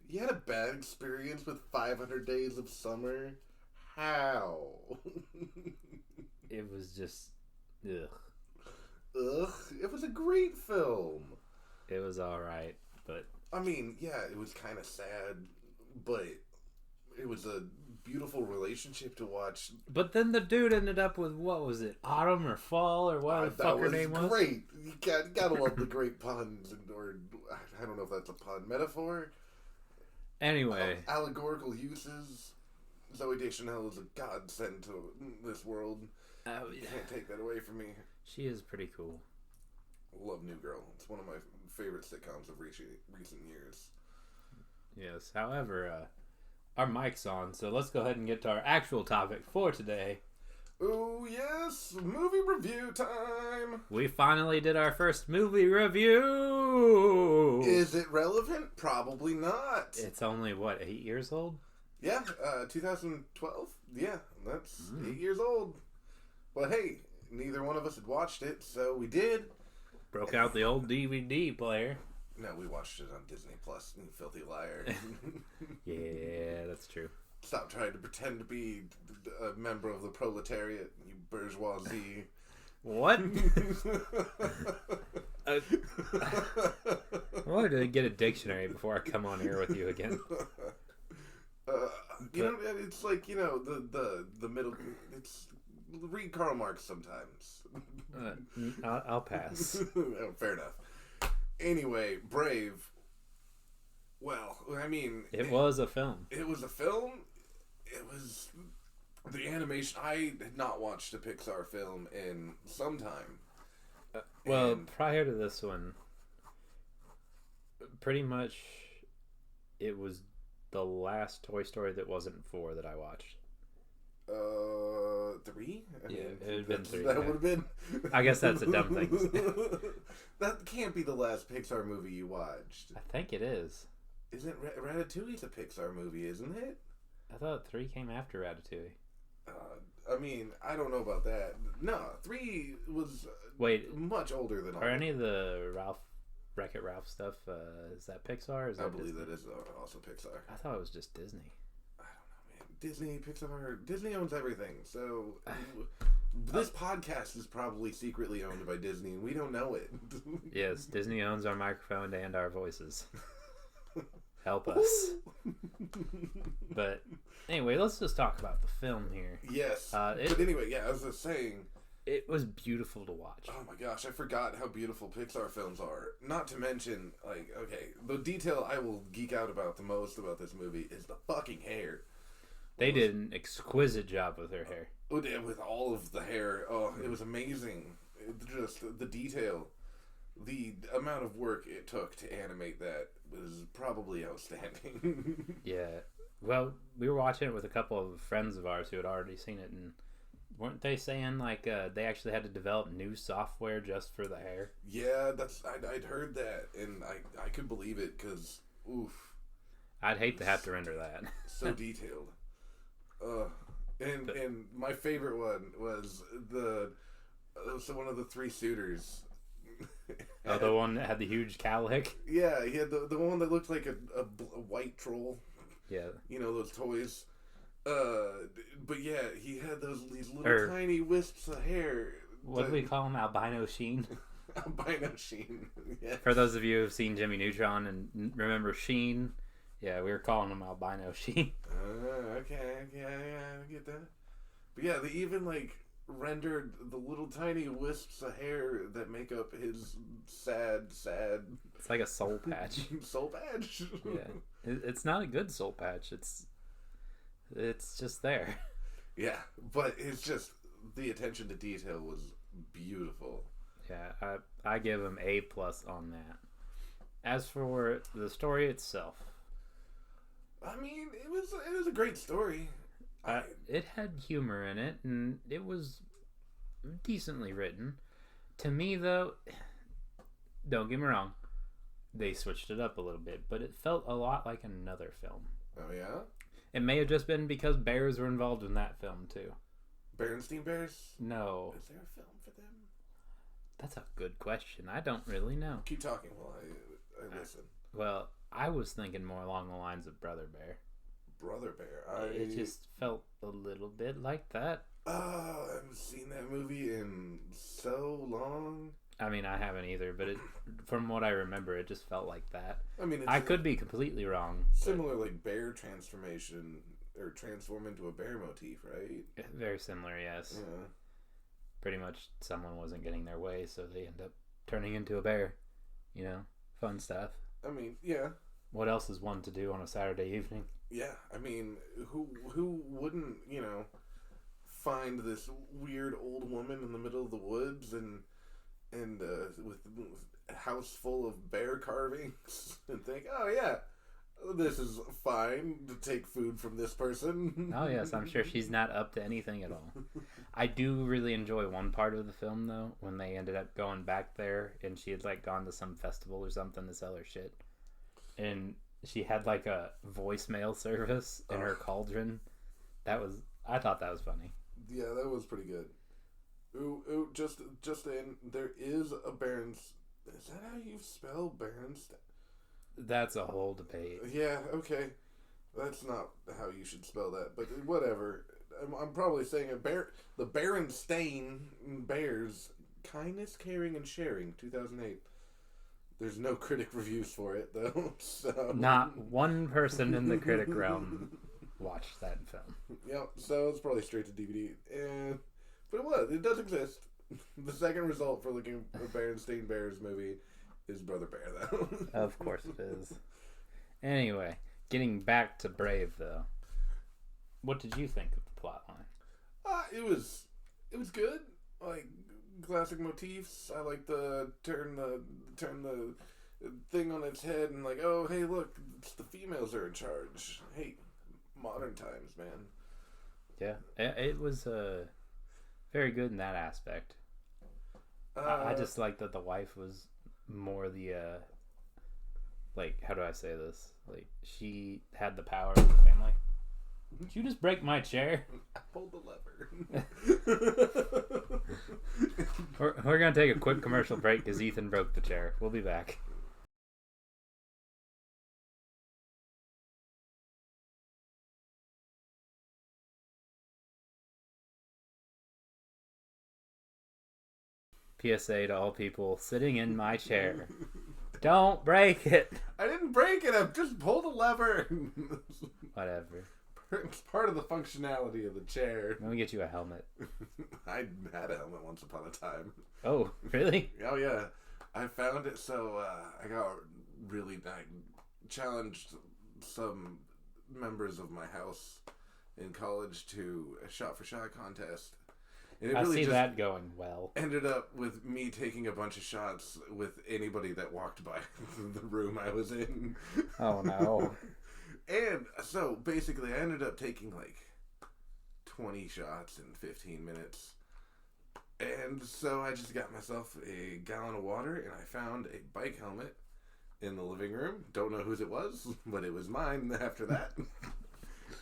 You had a bad experience with 500 Days of Summer? How? It was just... Ugh. Ugh. It was a great film. It was alright, but... I mean, yeah, it was kind of sad, but it was a beautiful relationship to watch. But then the dude ended up with, what was it, Autumn or Fall, or what the fuck her name was? That was great. You gotta love the great puns, or I don't know if that's a pun. Metaphor? Anyway. Allegorical uses. Zooey Deschanel is a godsend to this world. You can't take that away from me. She is pretty cool. Love New Girl. It's one of my favorite sitcoms of recent years. Yes, however, our mic's on, so let's go ahead and get to our actual topic for today. Oh, yes! Movie review time! We finally did our first movie review! Is it relevant? Probably not. It's only, 8 years old? Yeah, 2012. Yeah, that's 8 years old. But hey, neither one of us had watched it, so we did. Broke out the old DVD player. No, we watched it on Disney Plus, you filthy liar. Yeah, that's true. Stop trying to pretend to be a member of the proletariat, you bourgeoisie. What? I wanted to get a dictionary before I come on here with you again. It's like, the middle... It's... Read Karl Marx sometimes. I'll pass. Oh, fair enough. Anyway, Brave. Well, I mean... It was a film. It was a film. It was... The animation... I had not watched a Pixar film in some time. Prior to this one, pretty much it was the last Toy Story that wasn't 4 that I watched. 3? Yeah, it would have been 3. That would have been... I guess that's a dumb thing. That can't be the last Pixar movie you watched. I think it is. Isn't Ratatouille's a Pixar movie, isn't it? I thought 3 came after Ratatouille. I mean, I don't know about that. No, 3 was much older than all. Are any of the Wreck-It Ralph stuff, is that Pixar? Or is I that believe Disney? that is also Pixar. I thought it was just Disney. Disney, Pixar, Disney owns everything. So this podcast is probably secretly owned by Disney, and we don't know it. Yes, Disney owns our microphone and our voices. Help us. But anyway, let's just talk about the film here. Yes. But anyway, yeah, as I was saying, it was beautiful to watch. Oh my gosh, I forgot how beautiful Pixar films are. Not to mention, the detail I will geek out about the most about this movie is the fucking hair. They did an exquisite job with her hair. With all of the hair. Oh, it was amazing. Just the detail. The amount of work it took to animate that was probably outstanding. Yeah. Well, we were watching it with a couple of friends of ours who had already seen it, and weren't they saying, they actually had to develop new software just for the hair? Yeah, I'd heard that, and I could believe it, because, oof. I'd hate to have to render that. So detailed. And my favorite one was one of the 3 suitors. The one that had the huge cowlick? Yeah, he had the one that looked like a white troll. Yeah. You know, those toys. But yeah, he had these little tiny wisps of hair. What do we call him? Albino Sheen? Albino Sheen, yeah. For those of you who've seen Jimmy Neutron and remember Sheen... Yeah, we were calling him Albino Sheen. Okay, yeah, I get that. But yeah, they even, rendered the little tiny wisps of hair that make up his sad... It's like a soul patch. Soul patch? Yeah. It's not a good soul patch. It's just there. Yeah, but it's just... The attention to detail was beautiful. Yeah, I give him A+ on that. As for the story itself... I mean, it was a great story. It had humor in it, and it was decently written. To me, though, don't get me wrong, they switched it up a little bit, but it felt a lot like another film. Oh, yeah? It may have just been because bears were involved in that film, too. Berenstein Bears? No. Is there a film for them? That's a good question. I don't really know. Keep talking while I listen. Well, I was thinking more along the lines of Brother Bear. Brother Bear. It just felt a little bit like that. Oh, I haven't seen that movie in so long. I mean, I haven't either, but from what I remember, it just felt like that. I mean, I could be completely wrong. Similar, like bear transformation or transform into a bear motif, right? Very similar, yes. Yeah. Pretty much, someone wasn't getting their way, so they end up turning into a bear. You know, fun stuff. I mean, yeah. What else is one to do on a Saturday evening? Yeah, I mean, who wouldn't, find this weird old woman in the middle of the woods and with a house full of bear carvings and think, oh yeah, this is fine to take food from this person. Oh yes, I'm sure she's not up to anything at all. I do really enjoy one part of the film though, when they ended up going back there and she had like gone to some festival or something to sell her shit, and she had like a voicemail service in her cauldron. I thought that was funny. Yeah, that was pretty good. Ooh, just in, there is a Is that how you spell Berenstain? That's a whole debate. Yeah, okay. That's not how you should spell that, but whatever. I'm probably saying the Berenstain Bears, Kindness, Caring, and Sharing, 2008. There's no critic reviews for it, though. So. Not one person in the critic realm watched that film. Yep, so it's probably straight to DVD. But it does exist. The second result for looking at a Berenstain Bears movie is Brother Bear, though. Of course it is. Anyway, getting back to Brave, though. What did you think of the plot line? It was good. Like, classic motifs. I like the turn the thing on its head and like, oh, hey, look, it's the females are in charge. Hey, modern times, man. Yeah, it was very good in that aspect. I just like that the wife was more the like, how do I say this? Like, she had the power of the family. Did you just break my chair? I pulled the lever. We're gonna take a quick commercial break because Ethan broke the chair. We'll be back. PSA to all people sitting in my chair. Don't break it. I didn't break it. I just pulled a lever. Whatever. It's part of the functionality of the chair. Let me get you a helmet. I had a helmet once upon a time. Oh, really? Oh, yeah. I found it, so I got really challenged some members of my house in college to a shot-for-shot contest. And it I really see just that going well. ended up with me taking a bunch of shots with anybody that walked by the room I was in. Oh, no. And so, basically, I ended up taking, like, 20 shots in 15 minutes. And so I just got myself a gallon of water, and I found a bike helmet in the living room. Don't know whose it was, but it was mine after that.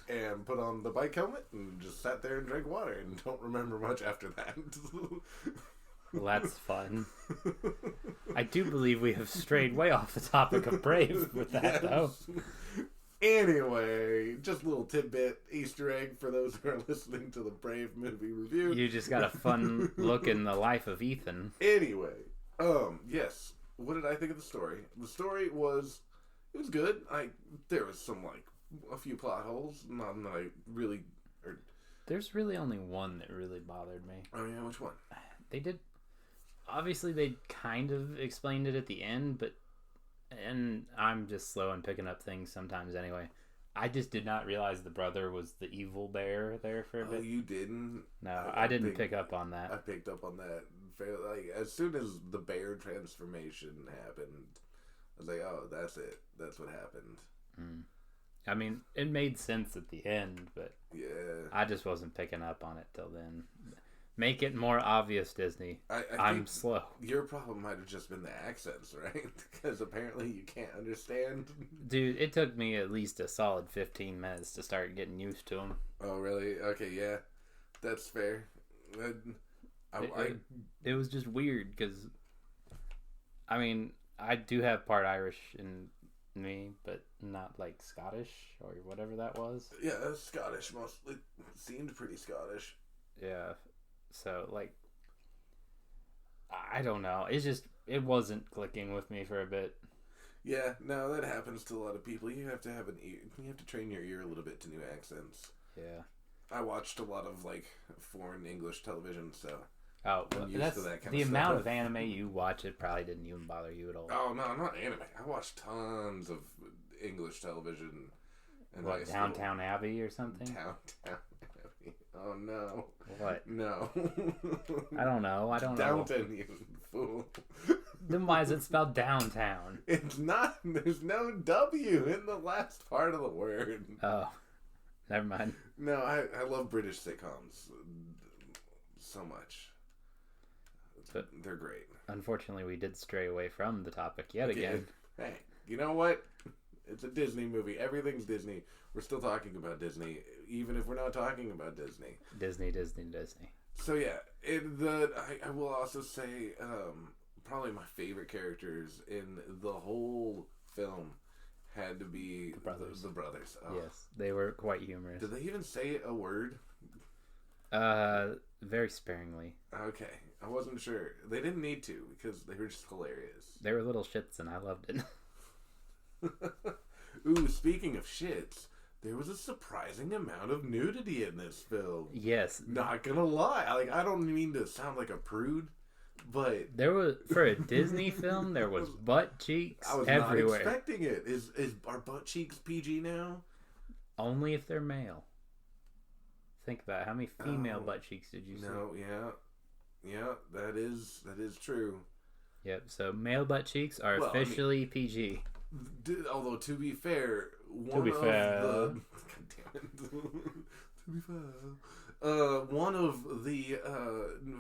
And put on the bike helmet, and just sat there and drank water, and don't remember much after that. Well, that's fun. I do believe we have strayed way off the topic of Brave with that, though. Anyway, just a little tidbit, Easter egg for those who are listening to the Brave movie review. You just got a fun look in the life of Ethan. Anyway, yes. What did I think of the story? The story it was good. There was some, like, a few plot holes. Not that I really... There's really only one that really bothered me. Oh, yeah, which one? Obviously, they kind of explained it at the end, but... And I'm just slow in picking up things sometimes anyway. I just did not realize the brother was the evil bear there for a bit. Oh, you didn't? No, I didn't pick up on that. I picked up on that. Like, as soon as the bear transformation happened, I was like, oh, that's it. That's what happened. Mm. I mean, it made sense at the end, but yeah, I just wasn't picking up on it till then. Make it more obvious, Disney. I'm slow. Your problem might have just been the accents, right? Because apparently you can't understand. Dude, it took me at least a solid 15 minutes to start getting used to them. Oh, really? Okay, yeah. That's fair. It was just weird because, I mean, I do have part Irish and me, but not like Scottish or whatever that was. Yeah, that's Scottish. Mostly seemed pretty Scottish. Yeah. So like, I don't know. It wasn't clicking with me for a bit. Yeah, no, that happens to a lot of people. You have to have an ear. You have to train your ear a little bit to new accents. Yeah. I watched a lot of like foreign English television, so Oh, I'm used that's to that kind the of amount stuff. of anime you watch. It probably didn't even bother you at all. Oh no, not anime. I watched tons of English television. In high What, school. Downtown Abbey or something? Downtown Abbey. Oh no. What? No. I don't know. Downtown, you fool. Then why is it spelled downtown? It's not. There's no W in the last part of the word. Oh, never mind. No, I love British sitcoms so much. But they're great. Unfortunately, we did stray away from the topic yet again. Hey, you know what? It's a Disney movie. Everything's Disney. We're still talking about Disney, even if we're not talking about Disney. Disney. So yeah, I will also say probably my favorite characters in the whole film had to be The brothers. The brothers. Oh. Yes, they were quite humorous. Did they even say a word? Very sparingly. Okay, I wasn't sure. They didn't need to because they were just hilarious. They were little shits, and I loved it. Ooh, speaking of shits, there was a surprising amount of nudity in this film. Yes, Not gonna lie, like I don't mean to sound like a prude, but there was for a Disney film. There was butt cheeks I was everywhere. not expecting it. Is our butt cheeks PG now? Only if they're male. Think about it. How many female Oh, butt cheeks did you see? No, yeah, that is true. Yep. So male butt cheeks are Well, I mean- officially PG. Although to be fair, To be fair. God damn it. To be fair, one of the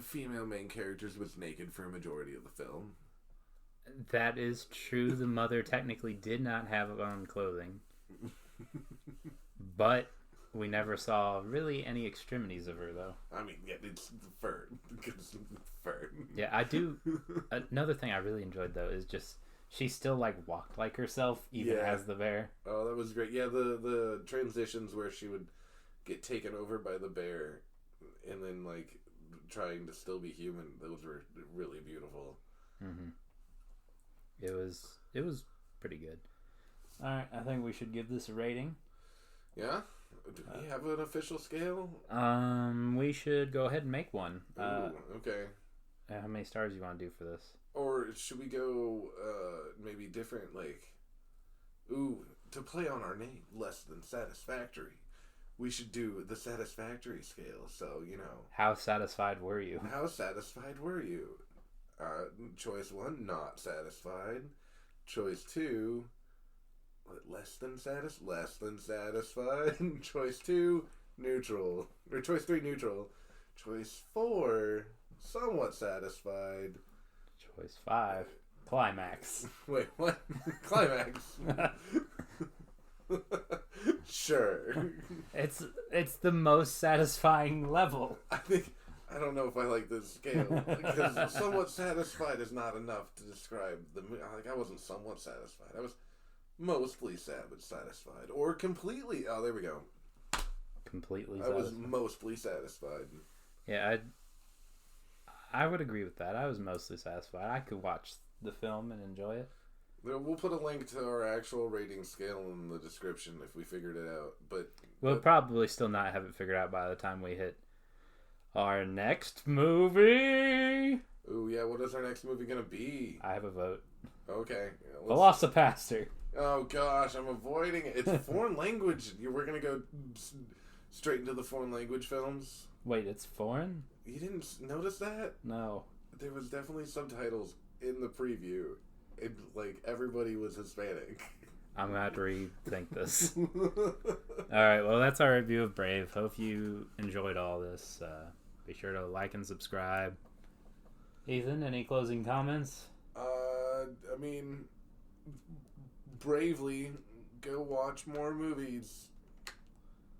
female main characters was naked for a majority of the film. That is true. The mother technically did not have on clothing, but we never saw really any extremities of her, though. I mean, yeah, it's fur. It's fur. Yeah, I do. Another thing I really enjoyed, though, is just she still like walked like herself, even Yeah. as the bear. Oh, that was great. Yeah, the transitions where she would get taken over by the bear, and then like trying to still be human. Those were really beautiful. Mm-hmm. It was pretty good. All right, I think we should give this a rating. Yeah. Do we have an official scale? We should go ahead and make one. Ooh, okay. How many stars do you want to do for this? Or should we go maybe different, like, to play on our name, less than satisfactory. We should do the satisfactory scale. So, How satisfied were you? how satisfied were you? Choice 1, not satisfied. Choice 2, less than satisfied. Choice 2, neutral. Or choice 3, neutral. Choice 4, somewhat satisfied. Choice 5, climax. Wait, what? Climax. Sure. It's the most satisfying level. I don't know if I like this scale because somewhat satisfied is not enough to describe the movie. Like, I wasn't somewhat satisfied. I was mostly satisfied, or completely. Oh, there we go. Completely I was satisfied. mostly satisfied. Yeah, I would agree with that. I was mostly satisfied. I could watch the film and enjoy it. We'll put a link to our actual rating scale in the description if we figured it out. But We'll probably still not have it figured out by the time we hit our next movie. ooh, yeah, what is our next movie gonna be? I have a vote. Okay, Velocipaster. Oh gosh, I'm avoiding it. It's foreign language. We're gonna go straight into the foreign language films. Wait, it's foreign? You didn't notice that? No. There was definitely subtitles in the preview. And like everybody was Hispanic. I'm gonna have to rethink this. Alright, well that's our review of Brave. Hope you enjoyed all this. Be sure to like and subscribe. Ethan, any closing comments? I mean, bravely go watch more movies.